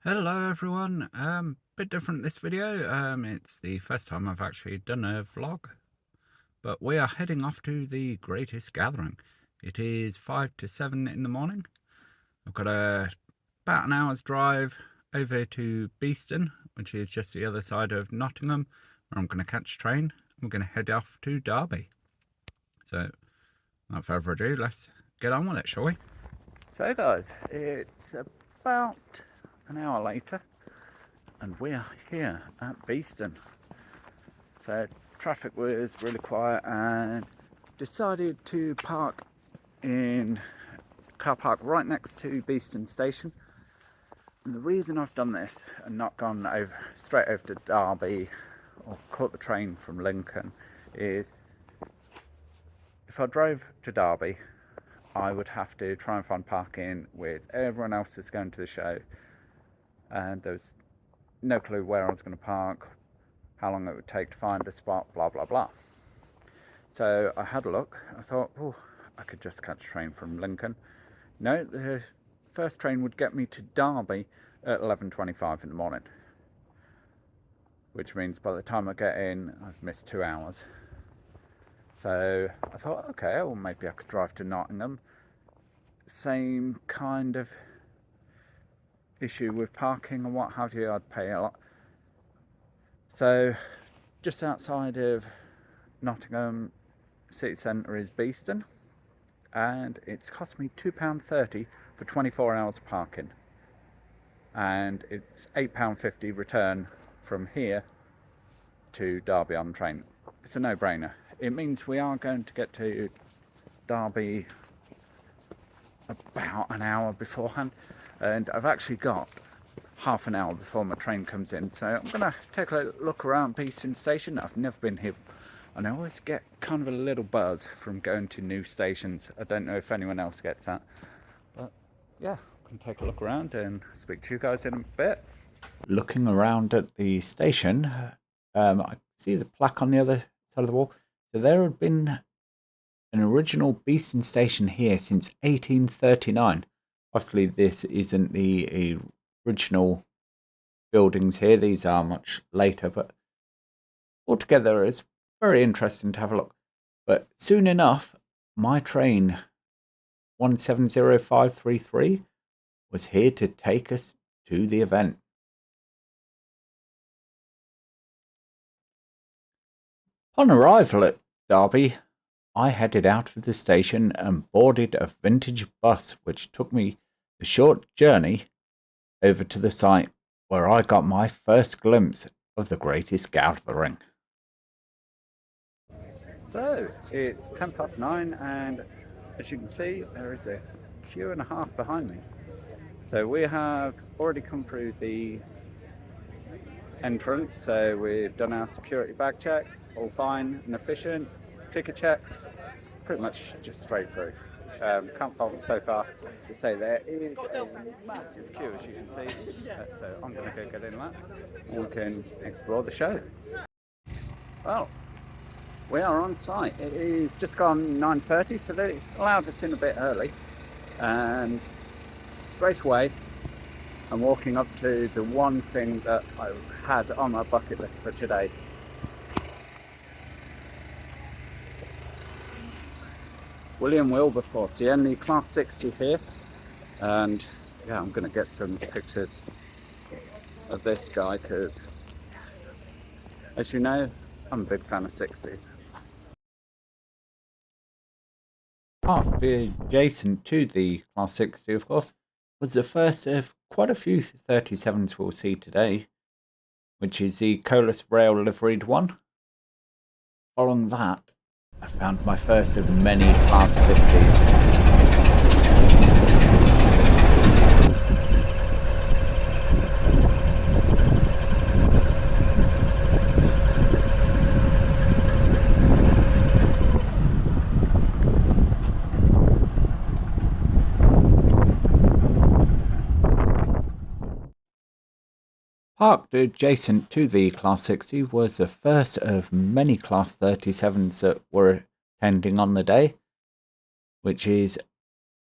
Hello everyone, bit different this video. It's the first time I've actually done a vlog, but we are heading off to the greatest gathering. It is 5 to 7 in the morning. I've got about an hour's drive over to Beeston, which is just the other side of Nottingham, where I'm going to catch a train. We're going to head off to Derby. So, without further ado, let's get on with it, shall we? So guys, it's about an hour later and we are here at Beeston. So traffic was really quiet and decided to park in a car park right next to Beeston station. And the reason I've done this and not gone straight over to Derby or caught the train from Lincoln is if I drove to Derby I would have to try and find parking with everyone else that's going to the show, and there's no clue where I was going to park, how long it would take to find a spot, blah blah blah. So I had a look. I thought, oh, I could just catch a train from Lincoln. No, the first train would get me to Derby at 11:25 in the morning, which means by the time I get in I've missed 2 hours. So I thought, okay, well maybe I could drive to Nottingham. Same kind of issue with parking and what have you, I'd pay a lot. So just outside of Nottingham city centre is Beeston, and it's cost me £2.30 for 24 hours parking, and it's £8.50 return from here to Derby on train. It's a no-brainer. It means we are going to get to Derby about an hour beforehand, and I've actually got half an hour before my train comes in, so I'm gonna take a look around Beeston station. I've never been here and I always get kind of a little buzz from going to new stations. I don't know if anyone else gets that, but yeah, I can take a look around and speak to you guys in a bit. Looking around at the station, I see the plaque on the other side of the wall. So there had been an original Beeston station here since 1839. Obviously this isn't the original buildings here, these are much later, but altogether it's very interesting to have a look. But soon enough, my train 170533 was here to take us to the event. On arrival at Derby, I headed out of the station and boarded a vintage bus which took me a short journey over to the site where I got my first glimpse of the greatest gathering. So it's 9:10 and as you can see there is a queue and a half behind me. So we have already come through the entrance, so we've done our security bag check, all fine and efficient, ticket check, pretty much just straight through. Can't fault it so far. To say there is a massive queue as you can see, so I'm going to go get in that and we can explore the show. Well, we are on site. It is just gone 9:30, so they allowed us in a bit early, and straight away I'm walking up to the one thing that I had on my bucket list for today. William Wilberforce, the only Class 60 here, and yeah, I'm going to get some pictures of this guy because, as you know, I'm a big fan of 60s. Parked adjacent to the Class 60, of course, was the first of quite a few 37s we'll see today, which is the Colas Rail liveried one. Following that, I found my first of many Class 50s. Parked adjacent to the Class 60 was the first of many Class 37s that were attending on the day, which is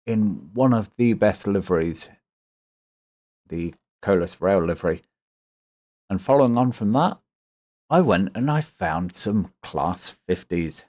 in one of the best liveries, the Colas Rail livery. And following on from that, I went and I found some Class 50s.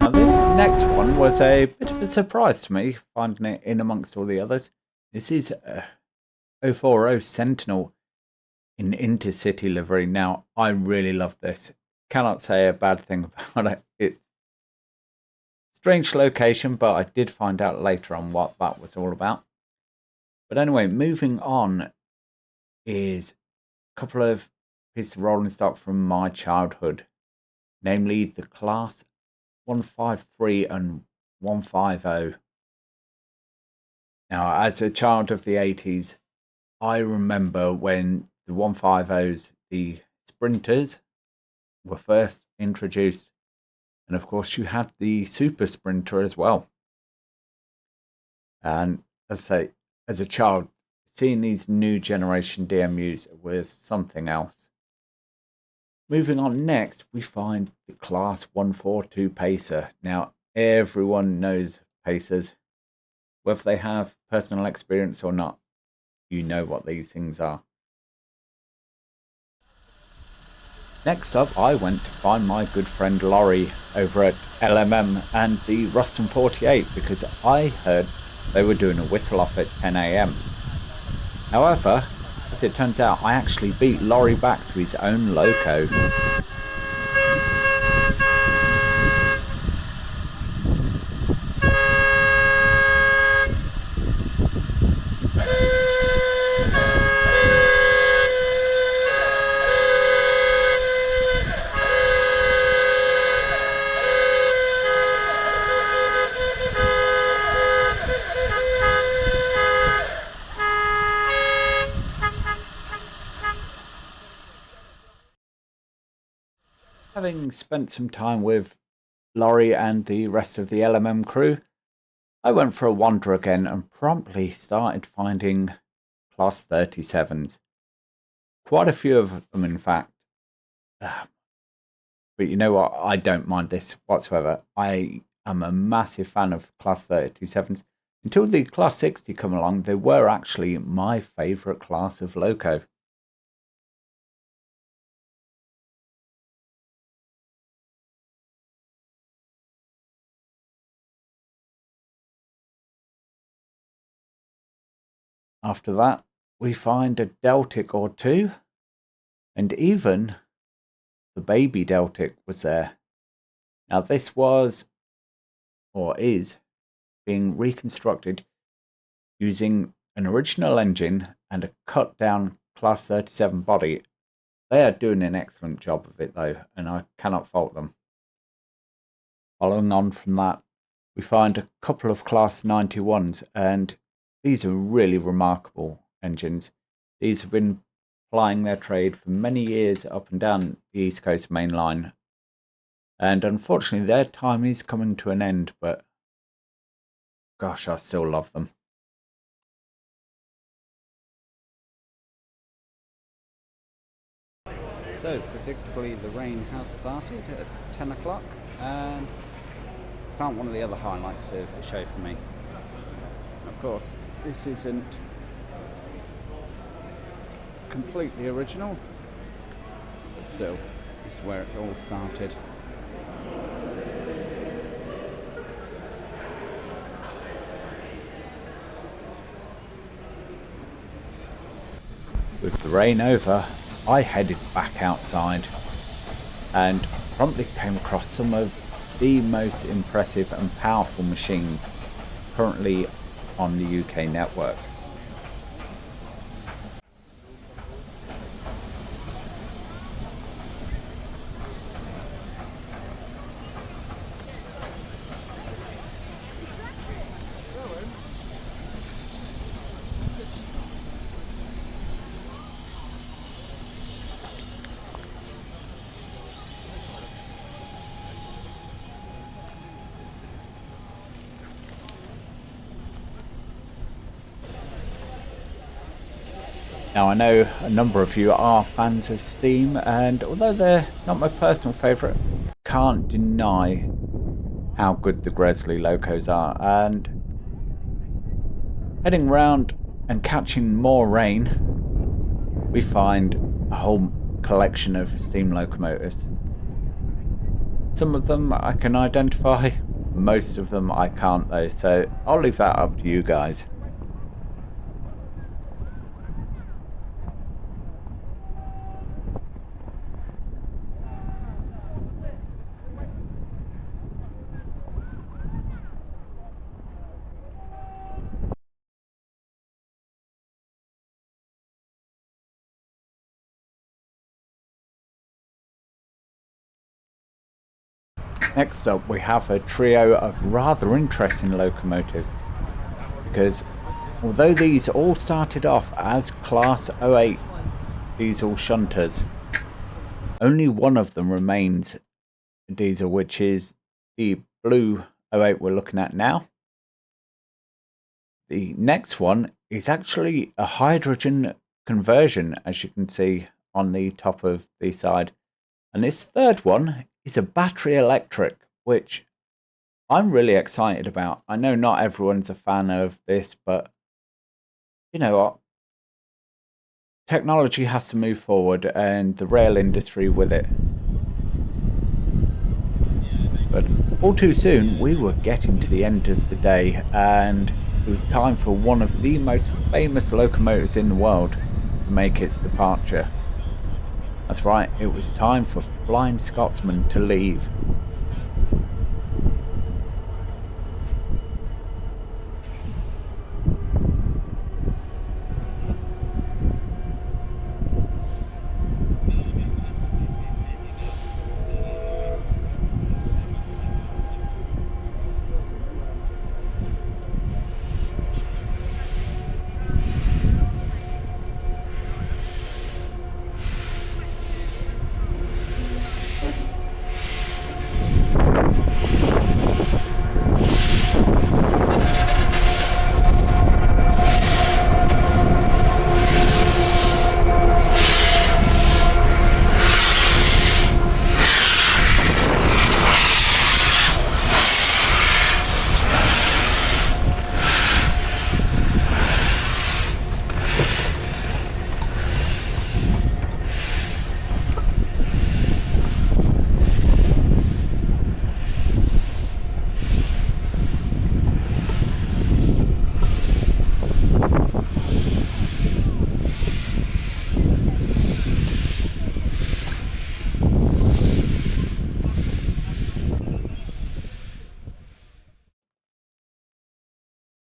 Now this next one was a bit of a surprise to me, finding it in amongst all the others. This is 040 Sentinel in Intercity livery. Now, I really love this. Cannot say a bad thing about it. It's strange location, but I did find out later on what that was all about. But anyway, moving on is a couple of pieces of rolling stock from my childhood, namely the Class 153 and 150. Now, as a child of the 80s, I remember when the 150s, the Sprinters, were first introduced. And of course, you had the Super Sprinter as well. And as I say, as a child, seeing these new generation DMUs was something else. Moving on next, we find the Class 142 Pacer. Now, everyone knows Pacers. Whether they have personal experience or not, you know what these things are. Next up, I went to find my good friend Laurie over at LMM and the Ruston 48 because I heard they were doing a whistle off at 10 AM. However, as it turns out, I actually beat Laurie back to his own loco. Having spent some time with Laurie and the rest of the LMM crew, I went for a wander again and promptly started finding Class 37s. Quite a few of them, in fact. But you know what? I don't mind this whatsoever. I am a massive fan of Class 37s. Until the Class 60 come along, they were actually my favourite class of loco. After that, we find a Deltic or two, and even the baby Deltic was there. Now this was, or is, being reconstructed using an original engine and a cut down Class 37 body. They are doing an excellent job of it though, and I cannot fault them. Following on from that, we find a couple of Class 91s, and these are really remarkable engines. These have been plying their trade for many years up and down the East Coast main line. And unfortunately, their time is coming to an end, but gosh, I still love them. So, predictably, the rain has started at 10 o'clock, and found one of the other highlights of the show for me. Of course, this isn't completely original, but still, this is where it all started. rain over, I headed back outside and promptly came across some of the most impressive and powerful machines currently on the UK network. Now I know a number of you are fans of Steam, and although they're not my personal favourite, can't deny how good the Grizzly locos are. And heading round and catching more rain, we find a whole collection of steam locomotives. Some of them I can identify, most of them I can't though, so I'll leave that up to you guys. Next up we have a trio of rather interesting locomotives, because although these all started off as Class 08 diesel shunters, only one of them remains a diesel, which is the blue 08 we're looking at now. The next one is actually a hydrogen conversion, as you can see on the top of the side. And this third one is a battery electric, which I'm really excited about. I know not everyone's a fan of this, but you know what? Technology has to move forward, and the rail industry with it. But all too soon, we were getting to the end of the day, and it was time for one of the most famous locomotives in the world to make its departure. That's right, it was time for Flying Scotsman to leave.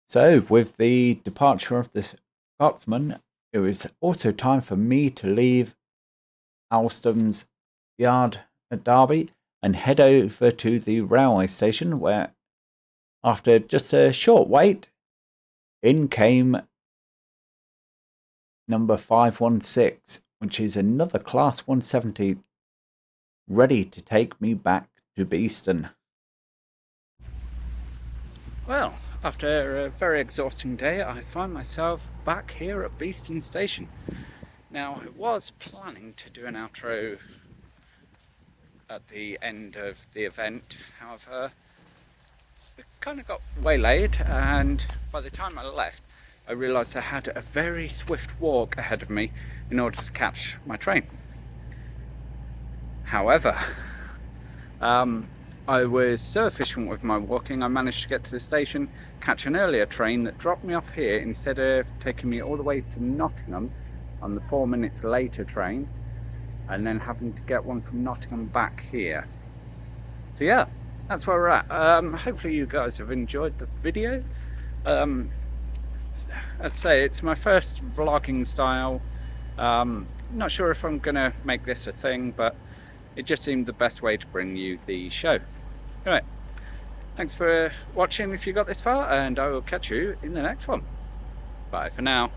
So, with the departure of the Scotsman, it was also time for me to leave Alstom's yard at Derby and head over to the railway station, where, after just a short wait, in came number 516, which is another Class 170, ready to take me back to Beeston. Well, after a very exhausting day, I find myself back here at Beeston Station. Now, I was planning to do an outro at the end of the event, however, it kind of got waylaid, and by the time I left, I realised I had a very swift walk ahead of me in order to catch my train. However, I was so efficient with my walking, I managed to get to the station, catch an earlier train that dropped me off here instead of taking me all the way to Nottingham on the 4 minutes later train, and then having to get one from Nottingham back here. So yeah, that's where we're at. Hopefully you guys have enjoyed the video. As I say, it's my first vlogging style. Not sure if I'm gonna make this a thing, but it just seemed the best way to bring you the show. Anyway, thanks for watching if you got this far, and I will catch you in the next one. Bye for now.